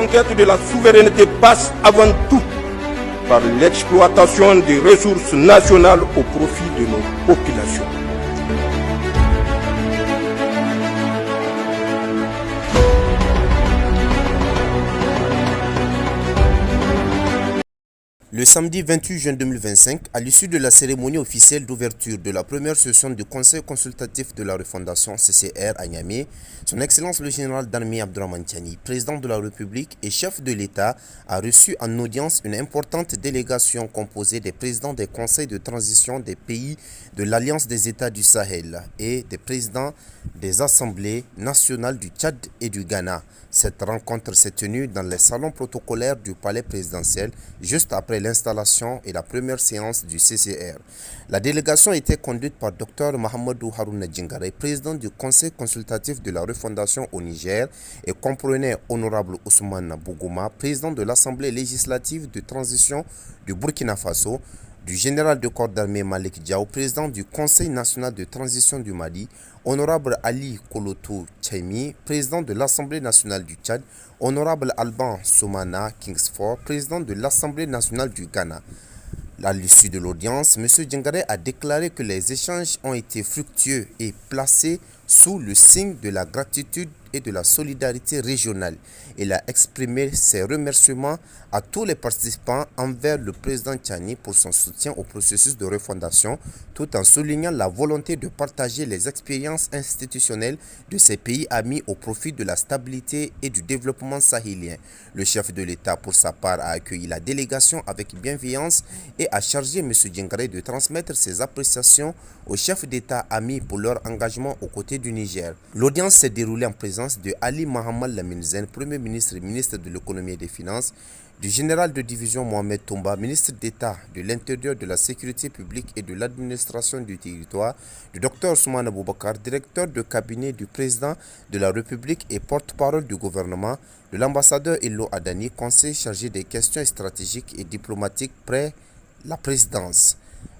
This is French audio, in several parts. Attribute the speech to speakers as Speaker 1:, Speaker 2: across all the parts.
Speaker 1: conquête de la souveraineté passe avant tout par l'exploitation des ressources nationales au profit de nos populations.
Speaker 2: Le samedi 28 juin 2025, à l'issue de la cérémonie officielle d'ouverture de la première session du Conseil consultatif de la refondation CCR à Niamey, son Excellence le général d'armée Abdourahmane Tiani, président de la République et chef de l'État, a reçu en audience une importante délégation composée des présidents des conseils de transition des pays de l'Alliance des États du Sahel et des présidents des assemblées nationales du Tchad et du Ghana. Cette rencontre s'est tenue dans les salons protocolaires du palais présidentiel juste après l'installation et la première séance du CCR. La délégation était conduite par Dr Mahamadou Harouna Djingare, président du Conseil consultatif de la refondation au Niger, et comprenait Honorable Ousmane Bougouma, président de l'Assemblée législative de transition du Burkina Faso, du général de corps d'armée Malik Diaw, président du Conseil national de transition du Mali, Honorable Ali Koloto Tchaimi, président de l'Assemblée nationale du Tchad, Honorable Alban Soumana Kingsford, président de l'Assemblée nationale du Ghana. À l'issue de l'audience, M. Djingare a déclaré que les échanges ont été fructueux et placés sous le signe de la gratitude et de la solidarité régionale. Il a exprimé ses remerciements à tous les participants envers le président Tiani pour son soutien au processus de refondation, tout en soulignant la volonté de partager les expériences institutionnelles de ces pays amis au profit de la stabilité et du développement sahélien. Le chef de l'État, pour sa part, a accueilli la délégation avec bienveillance et a chargé M. Djingare de transmettre ses appréciations aux chefs d'État amis pour leur engagement aux côtés du Niger. L'audience s'est déroulée en présence de Ali Mohamed Lamine Zen, Premier ministre et ministre de l'économie et des finances, du général de division Mohamed Toumba, ministre d'État de l'Intérieur, de la Sécurité publique et de l'administration du territoire, du Dr Soumana Boubacar, directeur de cabinet du président de la République et porte-parole du gouvernement, de l'ambassadeur Elo Adani, conseiller chargé des questions stratégiques et diplomatiques près la présidence.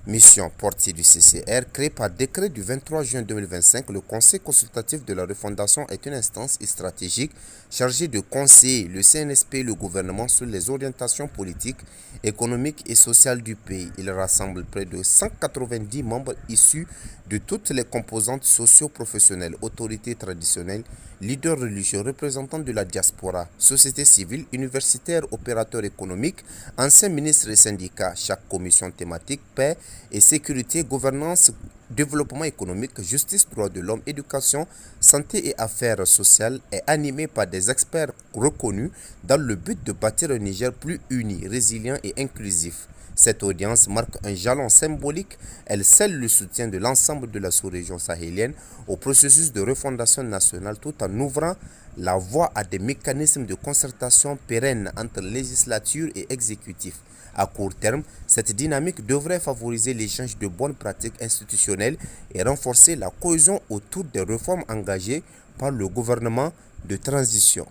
Speaker 2: Mission portée du CCR, créé par décret du 23 juin 2025, le Conseil consultatif de la refondation est une instance stratégique chargée de conseiller le CNSP et le gouvernement sur les orientations politiques, économiques et sociales du pays. Il rassemble près de 190 membres issus de toutes les composantes socio-professionnelles, autorités traditionnelles, leaders religieux, représentants de la diaspora, société civile, universitaires, opérateurs économiques, anciens ministres et syndicats. Chaque commission thématique, paix et sécurité, gouvernance, développement économique, justice, droits de l'homme, éducation, santé et affaires sociales est animée par des experts reconnus dans le but de bâtir un Niger plus uni, résilient et inclusif. Cette audience marque un jalon symbolique. Elle scelle le soutien de l'ensemble de la sous-région sahélienne au processus de refondation nationale tout en ouvrant la voie à des mécanismes de concertation pérennes entre législature et exécutif. À court terme, cette dynamique devrait favoriser l'échange de bonnes pratiques institutionnelles et renforcer la cohésion autour des réformes engagées par le gouvernement de transition.